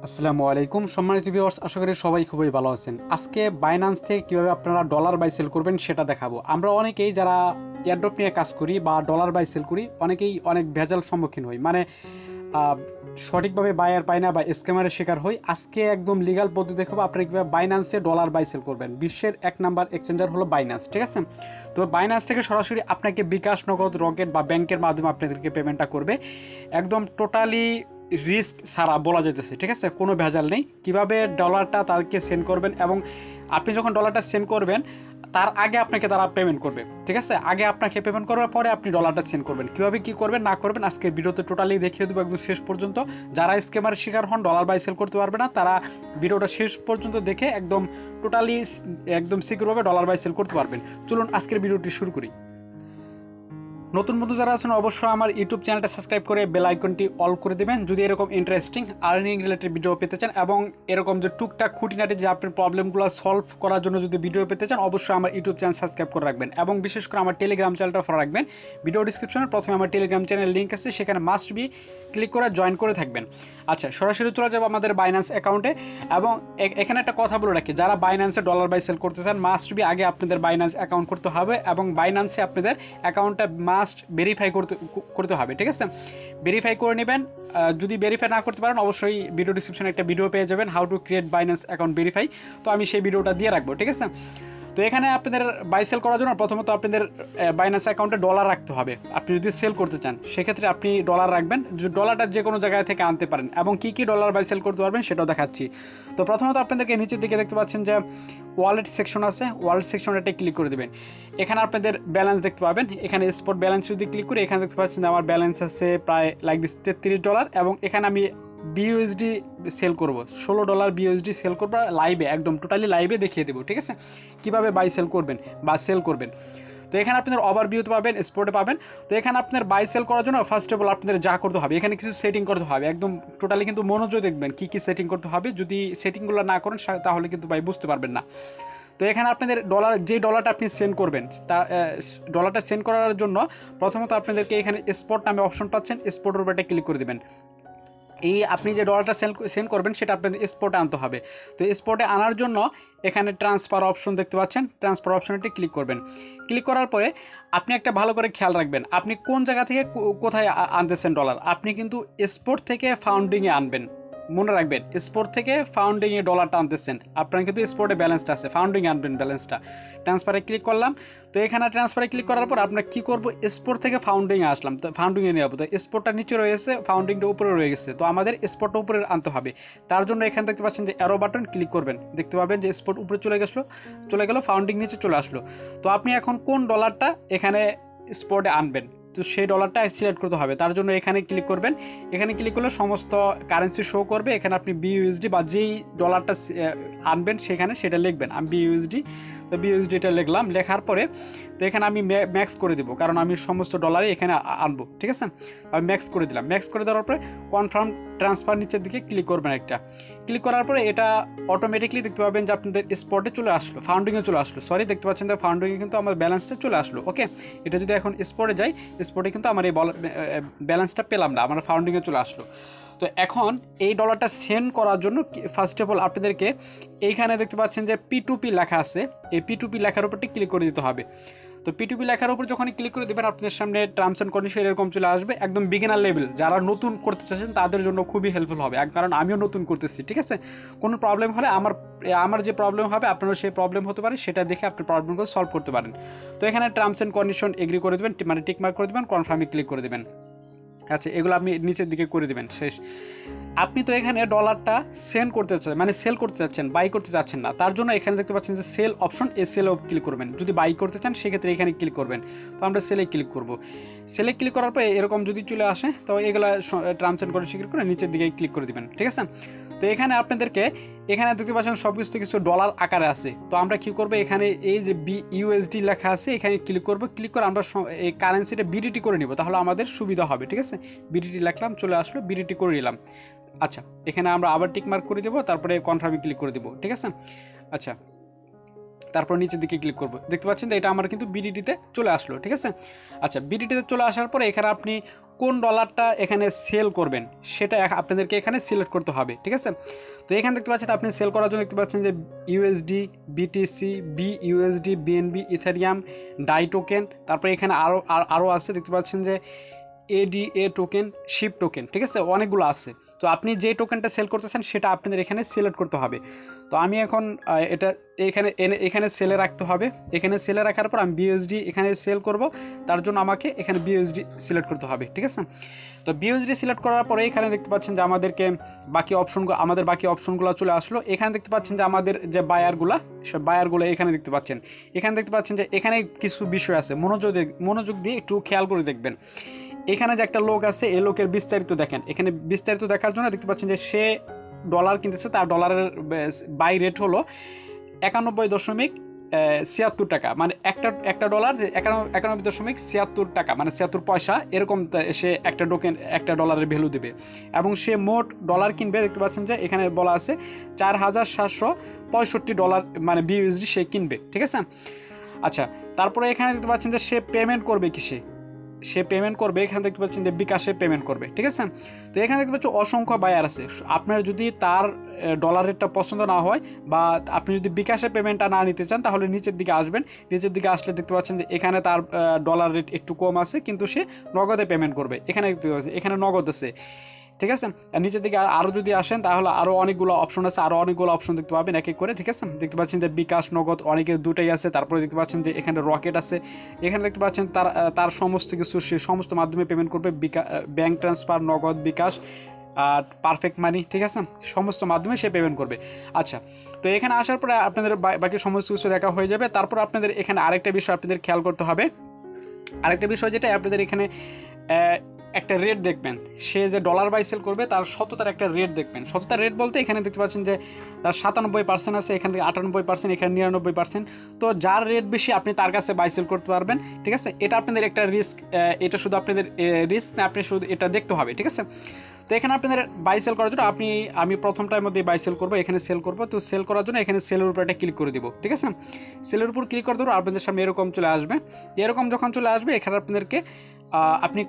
আসসালামু আলাইকুম সম্মানিত ভিউয়ার্স, আশা করি সবাই খুবই ভালো আছেন। আজকে বাইন্যান্স থেকে কীভাবে আপনারা ডলার বাই সেল করবেন সেটা দেখাবো। আমরা অনেকেই যারা এয়ারড্রপ নিয়ে কাজ করি বা ডলার বাই সেল করি অনেকেই অনেক ভেজাল সম্মুখীন হই, মানে সঠিকভাবে বায়ার পাই না বা স্ক্যামারের শিকার হই। আজকে একদম লিগাল পদ্ধতি দেখাবো আপনারা কীভাবে বাইন্যান্সে ডলার বাই সেল করবেন। বিশ্বের 1 নাম্বার এক্সচেঞ্জার হলো বাইন্যান্স, ঠিক আছে? তো বাইন্যান্স থেকে সরাসরি আপনাকে বিকাশ, নগদ, রকেট বা ব্যাংকের মাধ্যমে আপনাদেরকে পেমেন্টটা করবে। একদম টোটালি রিস্ক ছাড়া বলা যেতেছে, ঠিক আছে? কোনো ভেজাল নেই। কীভাবে ডলারটা তাদেরকে সেন্ড করবেন এবং আপনি যখন ডলারটা সেন্ড করবেন তার আগে আপনাকে তারা পেমেন্ট করবে, ঠিক আছে? আগে আপনাকে পেমেন্ট করার পরে আপনি ডলারটা সেন্ড করবেন। কীভাবে কী করবেন না করবেন আজকে ভিডিওতে টোটালি দেখিয়ে দেবো একদম শেষ পর্যন্ত। যারা স্ক্যামারের শিকার হন, ডলার বাই সেল করতে পারবে না, তারা ভিডিওটা শেষ পর্যন্ত দেখে একদম টোটালি একদম সিকিউরভাবে ডলার বাই সেল করতে পারবেন। চলুন আজকের ভিডিওটি শুরু করি। নতুন বন্ধু যারা আছেন অবশ্যই আমার ইউটিউব চ্যানেলটা সাবস্ক্রাইব করে বেল আইকনটি অল করে দেবেন যদি এরকম ইন্টারেস্টিং আর্নিং রিলেটেড ভিডিও পেতে চান এবং এরকম যে টুকটাক খুঁটিনাটি যে আপনার প্রবলেমগুলো সলভ করার জন্য যদি ভিডিও পেতে চান অবশ্যই আমার ইউটিউব চ্যানেল সাবস্ক্রাইব করে রাখবেন এবং বিশেষ করে আমার টেলিগ্রাম চ্যানেলটা ফলো রাখবেন। ভিডিও ডিসক্রিপশনে প্রথমে আমার টেলিগ্রাম চ্যানেল লিঙ্ক আছে, সেখানে মাস্ট বি ক্লিক করে জয়েন করে থাকবেন। আচ্ছা, সরাসরি চলে যাবো আমাদের বাইন্যান্স অ্যাকাউন্টে এবং এখানে একটা কথা বলে রাখি, যারা বাইন্যান্সে ডলার বাই সেল করতে চান মাস্ট বি আগে আপনাদের বাইন্যান্স অ্যাকাউন্ট করতে হবে এবং বাইন্যান্সে আপনাদের অ্যাকাউন্টটা মাস্ট ভেরিফাই করতে হবে, ঠিক আছে? ভেরিফাই করে নেবেন। যদি ভেরিফাই না করতে পারেন অবশ্যই ভিডিও ডিসক্রিপশনে একটা ভিডিও পেয়ে যাবেন, how to create Binance account verify. তো আমি সেই ভিডিওটা দিয়ে রাখবো, ঠিক আছে? তো এখানে আপনাদের বাই সেল করার জন্য প্রথমত আপনাদের বাইন্যান্স অ্যাকাউন্টে ডলার রাখতে হবে। আপনি যদি সেল করতে চান সেক্ষেত্রে আপনি ডলার রাখবেন, ডলারটা যে কোনো জায়গায় থেকে আনতে পারেন এবং কী কী ডলার বাই সেল করতে পারবেন সেটাও দেখাচ্ছি। তো প্রথমত আপনাদেরকে নিচের দিকে দেখতে পাচ্ছেন যে ওয়ালেট সেকশন আছে, ওয়ালেট সেকশনটা ক্লিক করে দেবেন। এখানে আপনাদের ব্যালেন্স দেখতে পাবেন, এখানে স্পট ব্যালেন্স যদি ক্লিক করি এখানে দেখতে পাচ্ছেন যে আমার ব্যালেন্স আছে প্রায় লাইক দিস $33 এবং এখানে আমি বিইউএসডি সেল করব, $16 বিইউএসডি সেল করবো লাইভে, একদম টোটালি লাইভে দেখিয়ে দেবো, ঠিক আছে? কীভাবে বাই সেল করবেন বা সেল করবেন। তো এখানে আপনাদের ওভারভিউতে পাবেন, স্পটে পাবেন। তো এখানে আপনার বাই সেল করার জন্য ফার্স্ট অফ অল আপনাদের যা করতে হবে এখানে কিছু সেটিং করতে হবে, একদম টোটালি কিন্তু মনোযোগ দেখবেন কী কী সেটিং করতে হবে। যদি সেটিংগুলো না করেন তাহলে কিন্তু ভাই বুঝতে পারবেন না। তো এখানে আপনাদের যে ডলারটা আপনি সেন্ড করবেন তা ডলারটা সেন্ড করার জন্য প্রথমত আপনাদেরকে এখানে স্পট নামে অপশন পাচ্ছেন, স্পটের উপরে ক্লিক করে দেবেন। এই আপনি যে ডলারটা সেন্ড করবেন সেটা আপনাদের স্পটে আনতে হবে। তো স্পটে আনার জন্য এখানে ট্রান্সফার অপশন দেখতে পাচ্ছেন, ট্রান্সফার অপশনটি ক্লিক করবেন। ক্লিক করার পরে আপনি একটা ভালো করে খেয়াল রাখবেন আপনি কোন জায়গা থেকে কোথায় আনতেছেন ডলার। আপনি কিন্তু স্পট থেকে ফাউন্ডিংয়ে আনবেন, মনে রাখবেন স্পট থেকে ফাউন্ডিংয়ে ডলারটা আনতেছেন। আপনার কিন্তু স্পটে ব্যালেন্সটা আছে, ফাউন্ডিংয়ে আনবেন ব্যালেন্সটা। ট্রান্সফারে ক্লিক করলাম। তো এখানে ট্রান্সফারে ক্লিক করার পর আপনার কী করবো, স্পট থেকে ফাউন্ডিংয়ে আসলাম। তো ফাউন্ডিংয়ে নিয়ে যাবো, তো স্পটটা নিচে রয়েছে, ফাউন্ডিংটা উপরে রয়ে গেছে, তো আমাদের স্পটটা উপরে আনতে হবে। তার জন্য এখানে দেখতে পাচ্ছেন যে অ্যারো বাটন ক্লিক করবেন, দেখতে পাবেন যে স্পট উপরে চলে গেল, ফাউন্ডিং নিচে চলে আসলো। তো আপনি এখন কোন ডলারটা এখানে স্পটে আনবেন তো সেই ডলারটা সিলেক্ট করতে হবে। তার জন্য এখানে ক্লিক করবেন। এখানে ক্লিক করলে সমস্ত কারেন্সি শো করবে। এখানে আপনি বিইউএসডি বা যেই ডলারটা আনবেন সেখানে সেটা লিখবেন। আমি বিইউএসডি, তো বিইউএসডিটা লিখলাম। লেখার পরে তো এখানে আমি ম্যাক্স করে দেবো, কারণ আমি সমস্ত ডলারই এখানে আনবো, ঠিক আছে? আমি ম্যাক্স করে দিলাম। ম্যাক্স করে দেওয়ার পরে কনফার্ম ট্রান্সফার নিচের দিকে ক্লিক করবেন একটা। ক্লিক করার পরে এটা অটোমেটিকলি দেখতে পাবেন যে আপনাদের স্পটে চলে আসলো, ফাউন্ডিংয়ে চলে আসলো। সরি, দেখতে পাচ্ছেন যে ফাউন্ডিংয়ে কিন্তু আমার ব্যালেন্সটা চলে আসলো। ওকে, এটা যদি এখন স্পটে যাই, স্পটে কিন্তু আমার এই ব্যালেন্সটা পেলাম না, আমার ফাউন্ডিংয়ে চলে আসলো। তো এখন এই ডলারটা সেন্ড করার জন্য ফার্স্ট অফ অল আপনাদেরকে এইখানে দেখতে পাচ্ছেন যে P2P লেখা আছে, এই P2P লেখার উপরটি ক্লিক করে দিতে হবে। তো P2P লেখার উপর যখন ক্লিক করে দেবেন আপনাদের সামনে টার্মস অ্যান্ড কন্ডিশন এরকম চলে আসবে, একদম বিগিনার লেভেল। যারা নতুন করতে চাচ্ছেন তাদের জন্য খুবই হেল্পফুল হবে, কারণ আমিও নতুন করতেছি, ঠিক আছে? কোনো প্রবলেম হলে আমার যে প্রবলেম হবে আপনারও সেই প্রবলেম হতে পারে, সেটা দেখে আপনি প্রবলেমগুলো সলভ করতে পারেন। তো এখানে টার্মস অ্যান্ড কন্ডিশন এগ্রি করে দেবেন, মানে টিকমার্ক করে দেবেন, কনফার্মে ক্লিক করে দেবেন। আচ্ছা, এগুলো আপনি নিচের দিকে করে দেবেন। শেষ। আপনি তো এখানে ডলারটা সেল করতে চাচ্ছেন, বাই করতে চাচ্ছেন না। তার জন্য এখানে দেখতে পাচ্ছেন যে সেল অপশন, এই সেলেও ক্লিক করবেন। যদি বাই করতে চান সেক্ষেত্রে এখানে ক্লিক করবেন। তো আমরা সেলে ক্লিক করব। সেলে ক্লিক করার পরে এরকম যদি চলে আসে তো এগুলো টার্মস অ্যান্ড কন্ডিশন ক্লিক করে নিচের দিকে ক্লিক করে দেবেন, ঠিক আছে? তো এখানে আপনাদেরকে এখানে দেখতে পাচ্ছেন সব কিছু ডলার আকারে আছে। তো আমরা কী করবো, এখানে এই যে বিইউএসডি লেখা আছে এখানে ক্লিক করবো। ক্লিক করে আমরা এই কারেন্সিটা বিডিটি করে নিব, তাহলে আমাদের সুবিধা হবে, ঠিক আছে? বিডিটি লিখলাম, চলে আসলো, বিডিটি করে নিলাম। আচ্ছা, এখানে আমরা আবার টিকমার্ক করে দেবো, তারপরে কনফার্মে ক্লিক করে দেবো, ঠিক আছে? আচ্ছা, তারপর নিচের দিকে ক্লিক করব। দেখতে পাচ্ছেন যে এটা আমার কিন্তু বিডিটিতে চলে আসলো, ঠিক আছে? আচ্ছা, বিডিটিতে চলে আসার পরে এখানে আপনি কোন ডলারটা এখানে সেল করবেন সেটা আপনাদেরকে এখানে সিলেক্ট করতে হবে, ঠিক আছে। তো এখানে দেখতে পাচ্ছেন আপনি সেল করার জন্য দেখতে পাচ্ছেন যে USD, BTC, BUSD, BNB, Ethereum, Dai token, তারপরে এখানে আরও আছে দেখতে পাচ্ছেন যে এডিএ টোকেন, শিপ টোকেন, ঠিক আছে, অনেকগুলো আছে। তো আপনি যে টোকেনটা সেল করতেছেন সেটা আপনাদের এখানে সিলেক্ট করতে হবে। তো আমি এখন এটা এখানে সেলে রাখতে হবে। এখানে সেলে রাখার পর আমি বিএসডি এখানে সেল করব, তার জন্য আমাকে এখানে বিএসডি সিলেক্ট করতে হবে, ঠিক আছে। তো বিএসডি সিলেক্ট করার পরে এখানে দেখতে পাচ্ছেন যে আমাদের বাকি অপশনগুলো চলে আসলো। এখানে দেখতে পাচ্ছেন যে আমাদের যে বায়ারগুলো এখানে দেখতে পাচ্ছেন। এখানে দেখতে পাচ্ছেন যে এখানে কিছু বিষয় আছে, মনোযোগ দিয়ে একটু খেয়াল করে দেখবেন। এখানে যে একটা লোক আছে, এই লোকের বিস্তারিত দেখেন। এখানে বিস্তারিত দেখার জন্য দেখতে পাচ্ছেন যে সে ডলার কিনতেছে, তার ডলারের বাই রেট হলো 91.76 টাকা, মানে একটা ডলার 91.76 টাকা, মানে 76 পয়সা, এরকম সে একটা ডলারের ভ্যালু দেবে। এবং সে মোট ডলার কিনবে, দেখতে পাচ্ছেন যে এখানে বলা আছে $4,765, মানে বিইউএসডি সে কিনবে, ঠিক আছে। আচ্ছা, তারপরে এখানে দেখতে পাচ্ছেন যে সে পেমেন্ট করবে কিসে, সে পেমেন্ট করবে এখানে দেখতে পাচ্ছেন যে বিকাশে পেমেন্ট করবে, ঠিক আছে। তো এখানে দেখতে পাচ্ছেন অসংখ্য বায়ার আছে। আপনার যদি তার ডলার রেটটা পছন্দ না হয় বা আপনি যদি বিকাশে পেমেন্টটা না নিতে চান, তাহলে নিচের দিকে আসবেন। নিচের দিকে আসলে দেখতে পাচ্ছেন যে এখানে তার ডলার রেট একটু কম আছে, কিন্তু সে নগদে পেমেন্ট করবে। এখানে দেখতে পাচ্ছেন এখানে নগদ আছে, ঠিক আছে। আর নিচের দিকে আরও যদি আসেন তাহলে আরও অনেকগুলো অপশন আছে, আরও অনেকগুলো অপশন দেখতে পাবেন এক এক করে, ঠিক আছে। দেখতে পাচ্ছেন যে বিকাশ, নগদ, অনেকের দুটাই আছে। তারপরে দেখতে পাচ্ছেন যে এখানে রকেট আছে। এখানে দেখতে পাচ্ছেন তার সমস্ত কিছু সে সমস্ত মাধ্যমে পেমেন্ট করবে, ব্যাঙ্ক ট্রান্সফার, নগদ, বিকাশ আর পারফেক্ট মানি, ঠিক আছে, সমস্ত মাধ্যমে সে পেমেন্ট করবে। আচ্ছা, তো এখানে আসার পরে আপনাদের বাকি সমস্ত কিছু দেখা হয়ে যাবে। তারপর আপনাদের এখানে আরেকটা বিষয় আপনাদের খেয়াল করতে হবে। আরেকটা বিষয় যেটা আপনাদের এখানে একটা রেট দেখবেন, সে যে ডলার বাই সেল করবে তার সততার একটা রেট দেখবেন। সততার রেট বলতে এখানে দেখতে পাচ্ছেন যে তার 97% আছে, এখান থেকে 98%, এখানে 99%। তো যার রেট বেশি আপনি তার কাছে বাই সেল করতে পারবেন, ঠিক আছে। এটা আপনাদের একটা রিস্ক, এটা শুধু আপনাদের রিস্ক না, আপনি শুধু এটা দেখতে হবে, ঠিক আছে। তো এখানে আপনাদের বাই সেল করার জন্য আমি প্রথমটার মধ্যে বাই সেল করবো, এখানে সেল করবো। তো সেল করার জন্য এখানে সেলের উপর একটা ক্লিক করে দিব, ঠিক আছে। সেলের উপর ক্লিক করে দেবো, আপনাদের সামনে এরকম চলে আসবে। এরকম যখন চলে আসবে এখানে আপনাদেরকে আপনি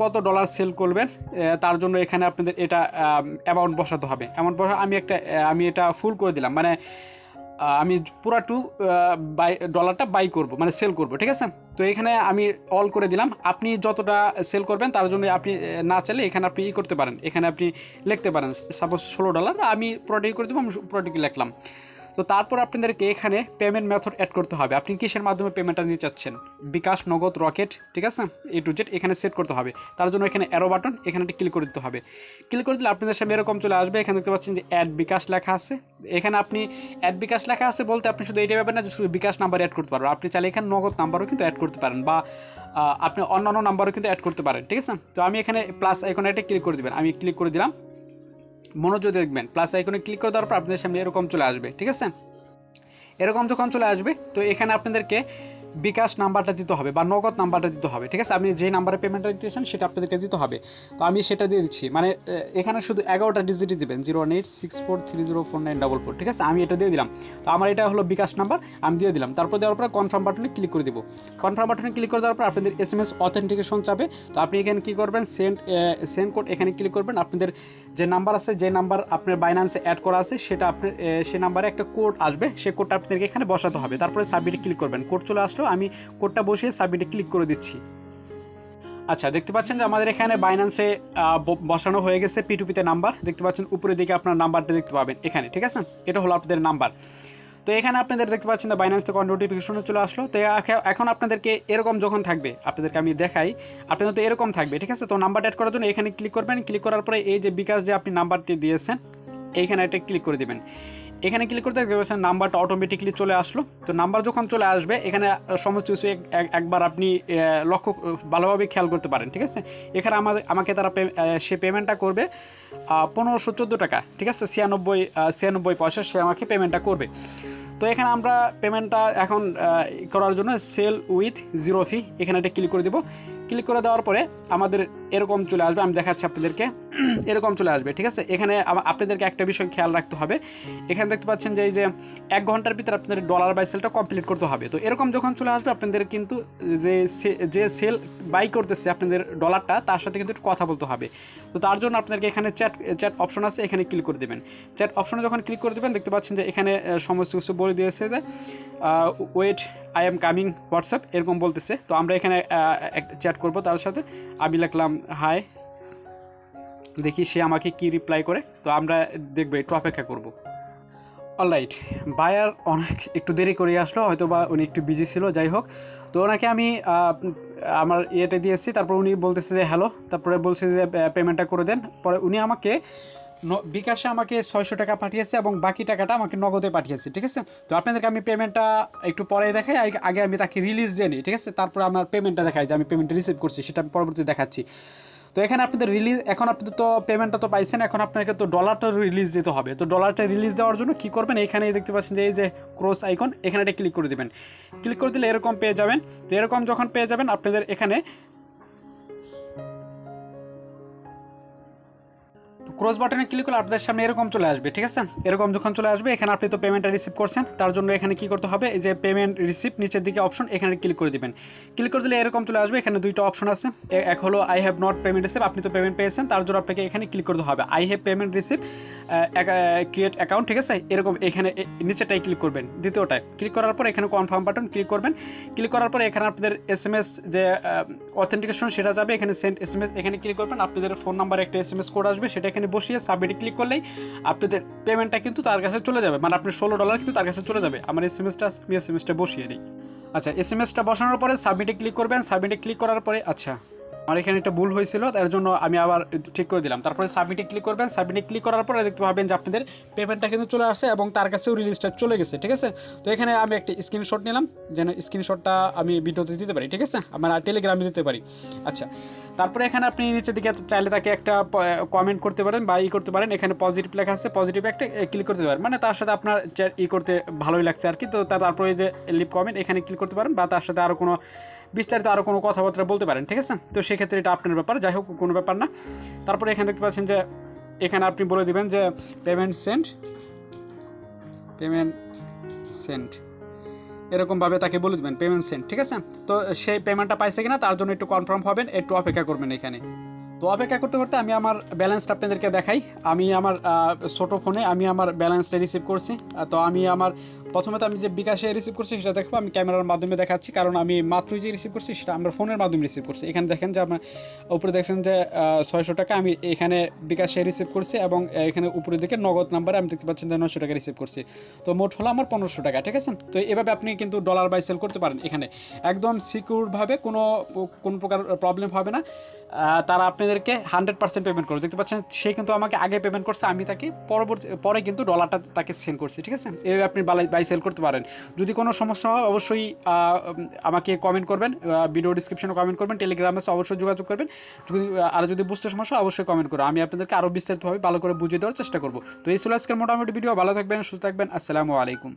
কত ডলার সেল করবেন তার জন্য এখানে আপনাদের এটা অ্যামাউন্ট বসাতে হবে। আমি এটা ফুল করে দিলাম, মানে আমি পুরা ডলারটা বাই করব, মানে সেল করব, ঠিক আছে। তো এখানে আমি অল করে দিলাম। আপনি যতটা সেল করবেন তার জন্য আপনি না চাইলে এখানে আপনি করতে পারেন, এখানে আপনি লিখতে পারেন সাপোজ $16, আমি পুরোটাই করে দেবো, আমি পুরোটাকে লিখলাম। তো তারপর আপনাদেরকে এখানে পেমেন্ট মেথড অ্যাড করতে হবে। আপনি কিসের মাধ্যমে পেমেন্টটা নিতে চাচ্ছেন, বিকাশ, নগদ, রকেট, ঠিক আছে, A to Z এখানে সেট করতে হবে। তার জন্য এখানে অ্যারো বাটন, এখানে ক্লিক করে দিতে হবে। ক্লিক করে দিলে আপনাদের সামনে এরকম চলে আসবে। এখানে দেখতে পাচ্ছেন যে অ্যাড বিকাশ লেখা আছে। এখানে আপনি অ্যাড বিকাশ লেখা আছে বলতে আপনি শুধু এইটা পাবেন না যে শুধু বিকাশ নাম্বার অ্যাড করতে পারবেন, আপনি চাইলে এখানে নগদ নাম্বারও কিন্তু অ্যাড করতে পারেন, বা আপনি অন্যান্য নাম্বারও কিন্তু অ্যাড করতে পারেন, ঠিক আছে। তো আমি এখানে প্লাস আইকনে একটা ক্লিক করে দেবেন, আমি ক্লিক করে দিলাম। মনোযোগ দেখবেন, প্লাস আইকনে ক্লিক করে দেওয়ার পর আপনাদের সামনে এরকম চলে আসবে, ঠিক আছে। এরকম যখন চলে আসবে তো এখানে আপনাদেরকে বিকাশ নাম্বারটা দিতে হবে বা নগদ নাম্বারটা দিতে হবে, ঠিক আছে। আপনি যে নাম্বারে পেমেন্টটা দিতেছেন সেটা আপনাদেরকে দিতে হবে। তো আমি সেটা দিয়ে দিচ্ছি, মানে এখানে শুধু 11টা ডিজিটই দেবেন, 01864304944, ঠিক আছে। আমি এটা দিয়ে দিলাম। তো আমার এটা হলো বিকাশ নাম্বার, আমি দিয়ে দিলাম। তারপর দেওয়ার পরে কনফার্ম বাটনে ক্লিক করে দেবো। কনফার্ম বাটনে ক্লিক করে দেওয়ার পর আপনাদের SMS অথেন্টিকেশন চাবে। তো আপনি এখানে কী করবেন, সেন্ড কোড এখানে ক্লিক করবেন। আপনাদের যে নাম্বার আছে, যে নাম্বার আপনার বাইন্যান্সে অ্যাড করা আছে সেটা আপনার সে নাম্বারে একটা কোড আসবে, সেই কোডটা আপনাদেরকে এখানে বসাতে হবে। তারপরে সাবমিটে ক্লিক করবেন, কোড চলে আসলো, আমি কোডটা বসিয়ে সাবমিটে ক্লিক করে দিচ্ছি। আচ্ছা, দেখতে পাচ্ছেন যে আমাদের এখানে বাইন্যান্সে বসানো হয়ে গেছে P2P-তে নাম্বার। দেখতে পাচ্ছেন উপরের দিকে আপনার নাম্বারটা দেখতে পাবেন এখানে, ঠিক আছে। এটা হলো আপনাদের নাম্বার। তো এখানে আপনাদের দেখতে পাচ্ছেন যে বাইন্যান্স থেকে নোটিফিকেশনও চলে আসলো। তো এখন আপনাদেরকে এরকম যখন থাকবে, আপনাদেরকে আমি দেখাই, আপনাদের তো এরকম থাকবে, ঠিক আছে। তো নাম্বার অ্যাড করার জন্য এখানে ক্লিক করবেন। ক্লিক করার পরে এই যে বিকাশ যে আপনি নাম্বারটি দিয়েছেন এইখানে একটা ক্লিক করে দেবেন। এখানে ক্লিক করতে দেখতে পাচ্ছেন নাম্বারটা অটোমেটিকলি চলে আসলো। তো নাম্বার যখন চলে আসবে এখানে সমস্ত কিছু একবার আপনি ভালোভাবে খেয়াল করতে পারেন, ঠিক আছে। এখানে আমাকে তারা সে পেমেন্টটা করবে 1514 টাকা, ঠিক আছে, 96 পয়সা সে আমাকে পেমেন্টটা করবে। তো এখানে আমরা পেমেন্টটা এখন করার জন্য সেল উইথ জিরো ফি এখানে একটা ক্লিক করে দেবো। ক্লিক করে দেওয়ার পরে আমাদের এরকম চলে আসবে, আমি দেখাচ্ছি আপনাদেরকে। এরকম চলে আসবে, ঠিক আছে। এখানে আপনাদেরকে একটা বিষয় খেয়াল রাখতে হবে, এখানে দেখতে পাচ্ছেন যে এই যে 1 ঘন্টার ভিতরে আপনাদের ডলার বাই সেলটা কমপ্লিট করতে হবে। তো এরকম যখন চলে আসবে আপনাদের কিন্তু যে সেল বাই করতেছে আপনাদের ডলারটা, তার সাথে কিন্তু একটু কথা বলতে হবে। তো তার জন্য আপনাদেরকে এখানে চ্যাট অপশন আছে, এখানে ক্লিক করে দেবেন। চ্যাট অপশনে যখন ক্লিক করে দেবেন দেখতে পাচ্ছেন যে এখানে সমস্ত কিছু বলে দিয়েছে যে wait I am coming WhatsApp, এরকম বলতেছে। তো আমরা এখানে চ্যাট করব তার সাথে। আমি লিখলাম হাই, দেখি সে আমাকে কি রিপ্লাই করে। তো আমরা দেখবো, একটু অপেক্ষা করব। অলরাইট, বায়ার অনেক একটু দেরি করে আসলো, হয়তো বা উনি একটু বিজি ছিল, যাই হোক। তো ওনাকে আমি আমার ইয়েটা দিয়েছি, তারপর উনি বলতেছে যে হ্যালো, তারপরে বলছে যে পেমেন্টটা করে দেন। পরে উনি আমাকে বিকাশে আমাকে 600 টাকা পাঠিয়েছে এবং বাকি টাকাটা আমাকে নগদে পাঠিয়েছে, ঠিক আছে। তো আপনাদেরকে আমি পেমেন্টটা একটু পরে দেখাই, আগে আমি তাকে রিলিজ দিয়ে নিই, ঠিক আছে। তারপর আমার পেমেন্টটা দেখাই যে আমি পেমেন্টটা রিসিভ করছি, সেটা আমি পরবর্তীতে দেখাচ্ছি। তো এখানে আপনাদের এখন আপনাদের তো পেমেন্টটা তো পাইছেন, এখন আপনাকে তো ডলারটা রিলিজ দিতে হবে। তো ডলারটা রিলিজ দেওয়ার জন্য কী করবেন, এখানে দেখতে পাচ্ছেন যে এই যে ক্রস আইকন, এখানে একটা ক্লিক করে দেবেন। ক্লিক করে দিলে এরকম পেয়ে যাবেন। তো এরকম যখন পেয়ে যাবেন আপনাদের এখানে ক্রস বাটনে ক্লিক করলে আপনাদের সামনে এরকম চলে আসবে, ঠিক আছে। এরকম যখন চলে আসবে, এখানে আপনি তো পেমেন্টটা রিসিভ করছেন, তার জন্য এখানে কি করতে হবে, এই যে পেমেন্ট রিসিভ নিচের দিকে অপশন, এখানে ক্লিক করে দিবেন। ক্লিক করে দিলে এরকম চলে আসবে। এখানে দুইটা অপশন আছে, এক হলো I have not payment receive, আপনি তো পেমেন্ট পেয়েছেন, তার জন্য আপনাকে এখানে ক্লিক করতে হবে I have payment receive create account, ঠিক আছে। এরকম এখানে নিচেটাই ক্লিক করবেন, দ্বিতীয়টায় ক্লিক করার পর এখানে কনফার্ম বাটন ক্লিক করবেন। ক্লিক করার পরে এখানে আপনাদের SMS যে অথেন্টিকেশন সেটা যাবে, এখানে সেন্ড SMS এখানে ক্লিক করবেন। আপনাদের ফোন নাম্বারে একটা SMS কোড আসবে, সেটা এখানে বসিয়ে সাবমিটে ক্লিক করলেই আপনাদের পেমেন্টটা কিন্তু তার কাছে চলে যাবে, মানে আপনার $16 কিন্তু তার কাছে চলে যাবে। আমার এসএমএসটা বসিয়ে নিই। আচ্ছা, এসএমএসটা বসানোর পরে সাবমিটে ক্লিক করবেন। সাবমিটে ক্লিক করার পরে আচ্ছা আমার এখানে একটা ভুল হয়েছিল, তার জন্য আমি আবার ঠিক করে দিলাম। তারপরে সাবমিটে ক্লিক করবেন। সাবমিটে ক্লিক করার পরে দেখতে পাবেন যে আপনাদের পেমেন্টটা কিন্তু চলে আসে এবং তার কাছেও রিলিজটা চলে গেছে, ঠিক আছে। তো এখানে আমি একটা স্ক্রিনশট নিলাম, যেন স্ক্রিনশটটা আমি ভিডিওতে দিতে পারি, ঠিক আছে, আমার টেলিগ্রামে দিতে পারি। আচ্ছা, তারপরে এখানে আপনি নিচের দিকে চাইলে তাকে একটা কমেন্ট করতে পারেন বা করতে পারেন। এখানে পজিটিভ লেখা আছে, পজিটিভ একটা ক্লিক করতে পারেন, মানে তার সাথে আপনার করতে ভালোই লাগছে আর কি। তো তারপরে যে লিভ কমেন্ট এখানে ক্লিক করতে পারেন, বা তার সাথে আরও কোনো বিস্তারিত আরও কোনো কথাবার্তা বলতে পারেন, ঠিক আছে। তো সেক্ষেত্রে এটা আপনার ব্যাপার, যাই হোক কোনো ব্যাপার না। তারপরে এখানে দেখতে পাচ্ছেন যে এখানে আপনি বলে দেবেন যে পেমেন্ট সেন্ড, এরকমভাবে তাকে বলে দেবেন পেমেন্ট সেন্ড, ঠিক আছে। তো সেই পেমেন্টটা পাইছে কিনা তার জন্য একটু কনফার্ম হবেন, একটু অপেক্ষা করবেন এখানে। তো অপেক্ষা করতে করতে আমি আমার ব্যালেন্সটা আপনাদেরকে দেখাই। আমি আমার ছোটো ফোনে আমি আমার ব্যালেন্সটা রিসিভ করছি। তো আমি আমার প্রথমে তো আমি যে বিকাশে রিসিভ করছি সেটা দেখবো, আমি ক্যামেরার মাধ্যমে দেখাচ্ছি, কারণ আমি মাত্রই যে রিসিভ করছি সেটা আমরা ফোনের মাধ্যমে রিসিভ করছি। এখানে দেখেন যে আমার উপরে দেখছেন যে 600 টাকা আমি এখানে বিকাশে রিসিভ করছি, এবং এখানে উপরের দিকে নগদ নাম্বারে আমি দেখতে পাচ্ছেন যে 900 টাকা রিসিভ করছি। তো মোট হলো আমার 1500 টাকা, ঠিক আছে। তো এভাবে আপনি কিন্তু ডলার বাই সেল করতে পারেন এখানে একদম সিকিউরভাবে, কোনো প্রকার প্রবলেম হবে না। তারা আপনাদেরকে 100% পেমেন্ট করবে, দেখতে পাচ্ছেন সে কিন্তু আমাকে আগে পেমেন্ট করছে, আমি তাকে পরে কিন্তু ডলারটা তাকে সেন্ড করছি, ঠিক আছে। এইভাবে আপনি বাই সেল করতে পারেন। যদি কোনো সমস্যা হয় অবশ্যই আমাকে কমেন্ট করবেন, ভিডিও ডিসক্রিপশনে কমেন্ট করবেন, টেলিগ্রামে অবশ্যই যোগাযোগ করবেন। যদি বুঝতে সমস্যা অবশ্যই কমেন্ট করো, আমি আপনাদেরকে আরও বিস্তারিতভাবে ভালো করে বুঝিয়ে দেওয়ার চেষ্টা করবো। তো এই ছিল আজকের মোটামুটি ভিডিও। ভালো থাকবেন, সুস্থ থাকবেন, আসসালামু আলাইকুম।